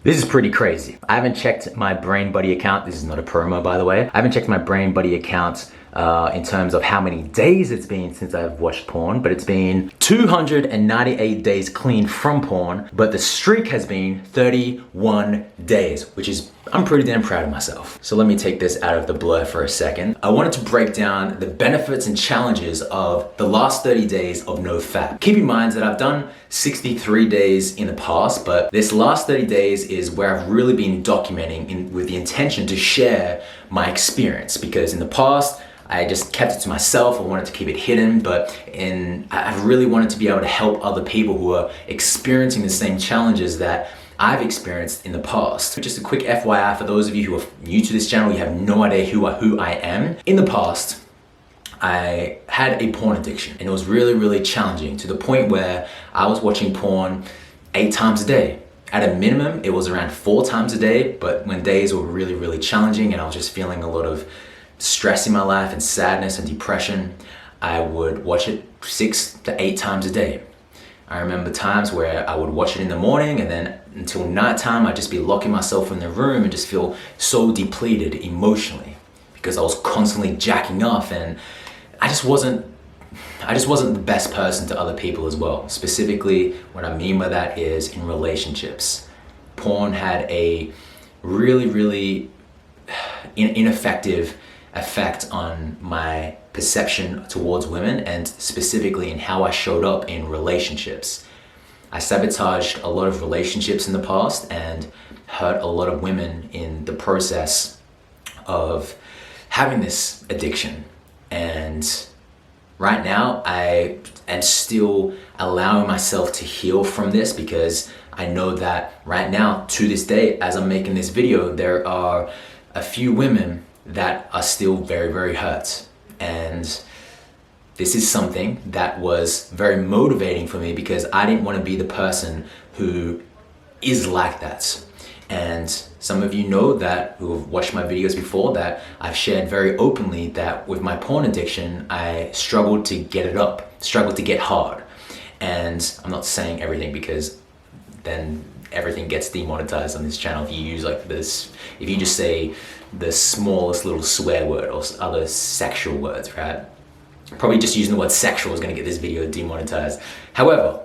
This is pretty crazy. I haven't checked my Brain Buddy account. This is not a promo, by the way. I haven't checked my Brain Buddy account in terms of how many days it's been since I've watched porn, but it's been 298 days clean from porn, but the streak has been 31 days, which is, I'm pretty damn proud of myself. So let me take this out of the blur for a second. I wanted to break down the benefits and challenges of the last 30 days of NOFAP. Keep in mind that I've done 63 days in the past, but this last 30 days is where I've really been documenting with the intention to share my experience, because in the past, I just kept it to myself. I wanted to keep it hidden, but I really wanted to be able to help other people who are experiencing the same challenges that I've experienced in the past. Just a quick FYI for those of you who are new to this channel, you have no idea who I am. In the past, I had a porn addiction, and it was really, really challenging to the point where I was watching porn 8 times a day. At a minimum, it was around 4 times a day, but when days were really, really challenging and I was just feeling a lot of stress in my life and sadness and depression, I would watch it 6 to 8 times a day. I remember times where I would watch it in the morning, and then until nighttime, I'd just be locking myself in the room and just feel so depleted emotionally because I was constantly jacking off, and I just wasn't the best person to other people as well. Specifically, what I mean by that is in relationships. Porn had a really, really ineffective effect on my perception towards women, and specifically in how I showed up in relationships. I sabotaged a lot of relationships in the past and hurt a lot of women in the process of having this addiction. And right now, I am still allowing myself to heal from this, because I know that right now, to this day, as I'm making this video, there are a few women that are still very, very hurt. And this is something that was very motivating for me, because I didn't want to be the person who is like that. And some of you know that, who have watched my videos before, that I've shared very openly that with my porn addiction, I struggled to get it up, struggled to get hard. And I'm not saying everything, because then everything gets demonetized on this channel if you use like this, if you just say the smallest little swear word or other sexual words, right? Probably just using the word sexual is going to get this video demonetized. However,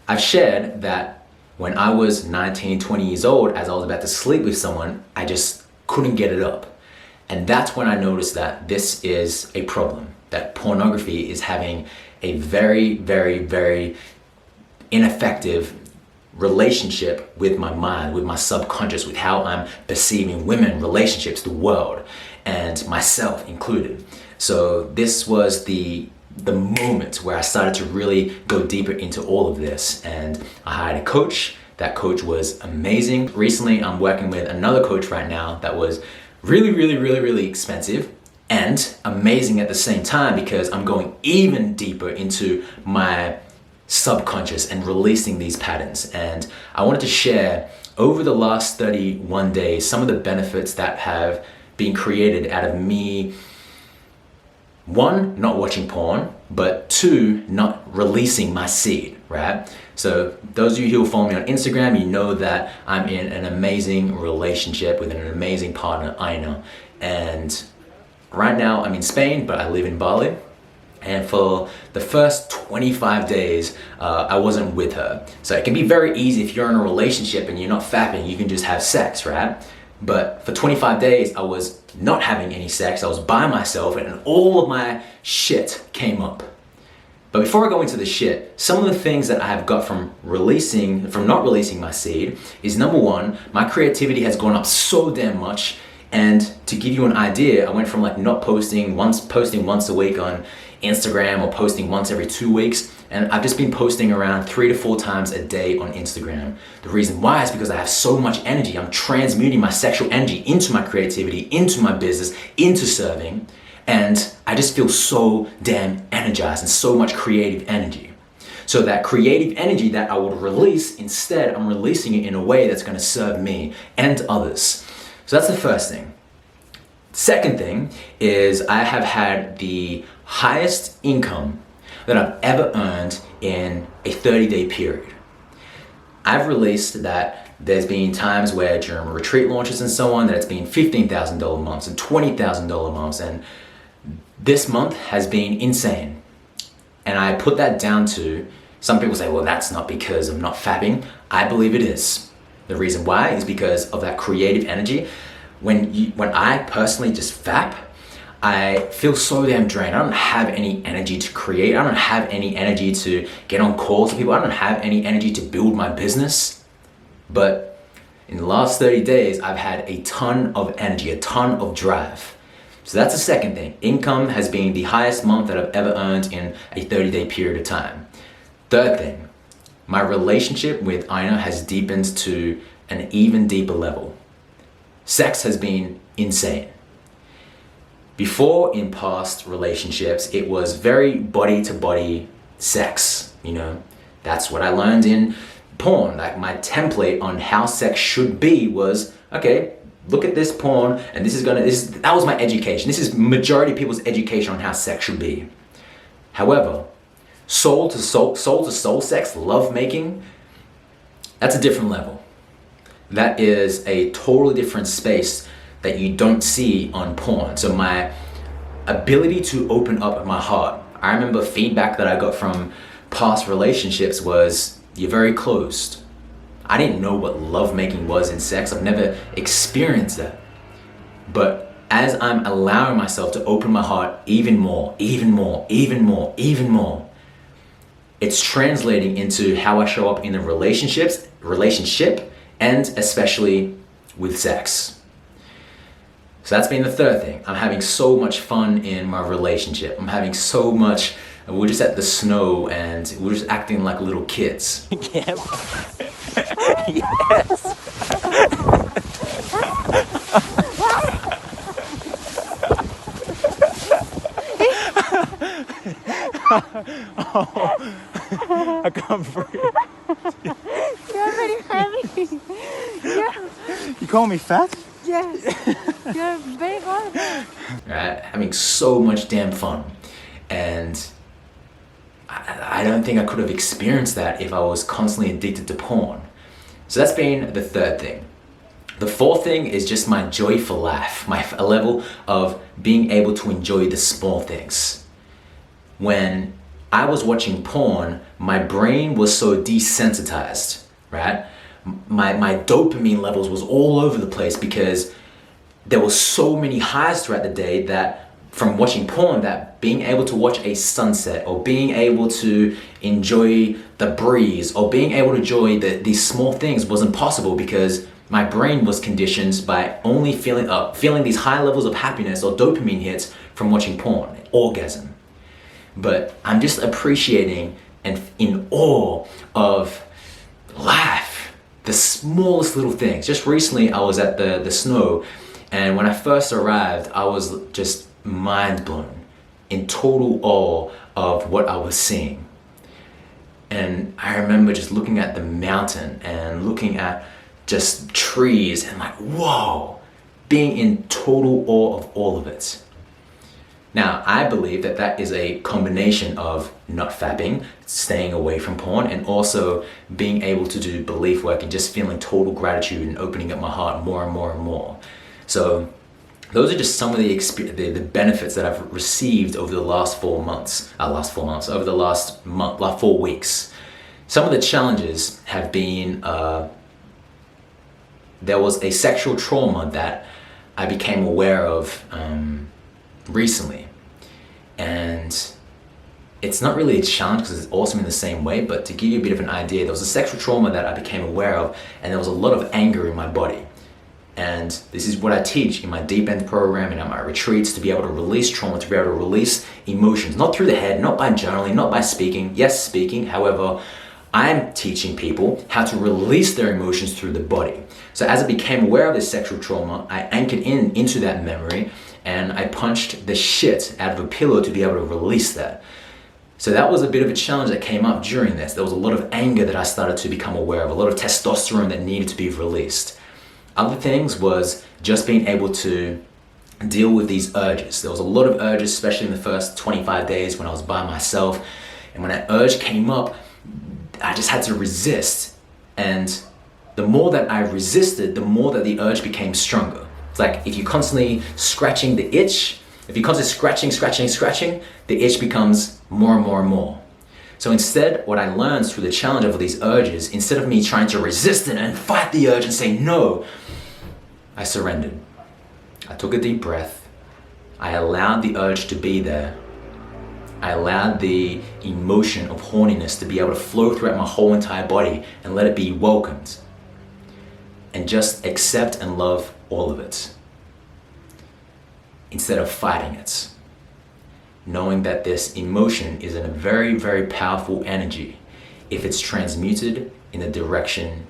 I've shared that when I was 19, 20 years old, as I was about to sleep with someone, I just couldn't get it up. And that's when I noticed that this is a problem, that pornography is having a very, very, very ineffective relationship with my mind, with my subconscious, with how I'm perceiving women, relationships, the world, and myself included. So this was the moment where I started to really go deeper into all of this, and I hired a coach. That coach was amazing. Recently, I'm working with another coach right now that was really, really, really, really expensive and amazing at the same time, because I'm going even deeper into my subconscious and releasing these patterns. And I wanted to share over the last 31 days some of the benefits that have been created out of me, 1, not watching porn, but 2, not releasing my seed, right? So those of you who follow me on Instagram, you know that I'm in an amazing relationship with an amazing partner, Aina. And right now I'm in Spain, but I live in Bali. And for the first 25 days, I wasn't with her. So it can be very easy if you're in a relationship and you're not fapping, you can just have sex, right? But for 25 days, I was not having any sex. I was by myself, and all of my shit came up. But before I go into the shit, some of the things that I have got from not releasing my seed is, number 1, my creativity has gone up so damn much. And to give you an idea, I went from like not posting once a week on Instagram, or posting once every 2 weeks, and I've just been posting around 3 to 4 times a day on Instagram. The reason why is because I have so much energy. I'm transmuting my sexual energy into my creativity, into my business, into serving, and I just feel so damn energized and so much creative energy. So that creative energy that I would release, instead I'm releasing it in a way that's going to serve me and others. So that's the first thing. Second thing is, I have had the highest income that I've ever earned in a 30-day period. I've released that There's been times where during retreat launches and so on that it's been $15,000 months and $20,000 months, and this month has been insane. And I put that down to, some people say, well, that's not because I'm not fapping. I believe it is. The reason why is because of that creative energy. When I personally just fap, I feel so damn drained. I don't have any energy to create. I don't have any energy to get on calls with people. I don't have any energy to build my business. But in the last 30 days, I've had a ton of energy, a ton of drive. So that's the second thing. Income has been the highest month that I've ever earned in a 30-day period of time. Third thing, my relationship with Aina has deepened to an even deeper level. Sex has been insane. Before, in past relationships, it was very body-to-body sex, That's what I learned in porn. Like, my template on how sex should be was, okay, look at this porn, and that was my education. This is majority of people's education on how sex should be. However, soul to soul sex, love making, that's a different level. That is a totally different space that you don't see on porn. So my ability to open up my heart, I remember feedback that I got from past relationships was, you're very closed. I didn't know what lovemaking was in sex. I've never experienced that. But as I'm allowing myself to open my heart even more, it's translating into how I show up in the relationship, and especially with sex. So that's been the third thing. I'm having so much fun in my relationship. I'm having so much, we're just at the snow and we're just acting like little kids. Yes. Oh, I can't breathe. You're very heavy. You call me fat? Yes. You're very horrible. Right? Having so much damn fun. And I don't think I could have experienced that if I was constantly addicted to porn. So that's been the third thing. The fourth thing is just my joy for life, a level of being able to enjoy the small things. When I was watching porn, my brain was so desensitized, right? My dopamine levels was all over the place because there were so many highs throughout the day that from watching porn, that being able to watch a sunset or being able to enjoy the breeze or being able to enjoy these small things wasn't possible because my brain was conditioned by only feeling these high levels of happiness or dopamine hits from watching porn, orgasm. But I'm just appreciating and in awe of life, the smallest little things. Just recently I was at the snow, and when I first arrived, I was just mind blown, in total awe of what I was seeing. And I remember just looking at the mountain and looking at just trees and like, whoa, being in total awe of all of it. Now, I believe that is a combination of not fapping, staying away from porn, and also being able to do belief work and just feeling total gratitude and opening up my heart more and more and more. So those are just some of the benefits that I've received over the last 4 months, over the last month, like 4 weeks. Some of the challenges have been, there was a sexual trauma that I became aware of recently. And it's not really a challenge because it's awesome in the same way, but to give you a bit of an idea, there was a sexual trauma that I became aware of, and there was a lot of anger in my body. And this is what I teach in my Deep End program and at my retreats, to be able to release trauma, to be able to release emotions, not through the head, not by journaling, not by speaking. Yes, speaking. However, I'm teaching people how to release their emotions through the body. So as I became aware of this sexual trauma, I anchored into that memory, and I punched the shit out of a pillow to be able to release that. So that was a bit of a challenge that came up during this. There was a lot of anger that I started to become aware of, a lot of testosterone that needed to be released. Other things was just being able to deal with these urges. There was a lot of urges, especially in the first 25 days when I was by myself. And when that urge came up, I just had to resist. And the more that I resisted, the more that the urge became stronger. It's like if you're constantly scratching the itch, if you're constantly scratching, the itch becomes more and more and more. So instead, what I learned through the challenge of these urges, instead of me trying to resist it and fight the urge and say no, I surrendered. I took a deep breath. I allowed the urge to be there. I allowed the emotion of horniness to be able to flow throughout my whole entire body and let it be welcomed. And just accept and love all of it. Instead of fighting it. Knowing that this emotion is in a very, very powerful energy if it's transmuted in a direction,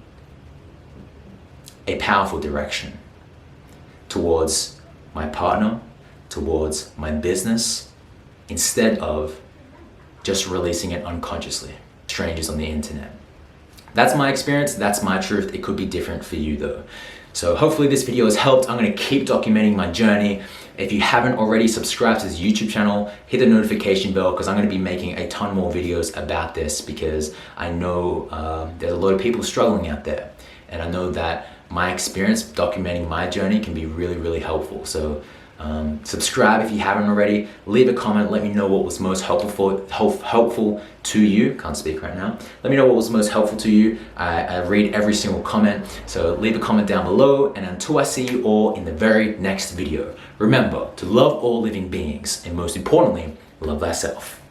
a powerful direction towards my partner, towards my business, instead of just releasing it unconsciously. Strangers on the internet. That's my experience, that's my truth. It could be different for you though. So hopefully this video has helped. I'm gonna keep documenting my journey. If you haven't already subscribed to this YouTube channel, hit the notification bell because I'm gonna be making a ton more videos about this because I know there's a lot of people struggling out there. And I know that my experience documenting my journey can be really, really helpful. So subscribe if you haven't already. Leave a comment. Let me know what was most helpful to you. Can't speak right now. Let me know what was most helpful to you. I read every single comment. So leave a comment down below. And until I see you all in the very next video, remember to love all living beings. And most importantly, love thyself.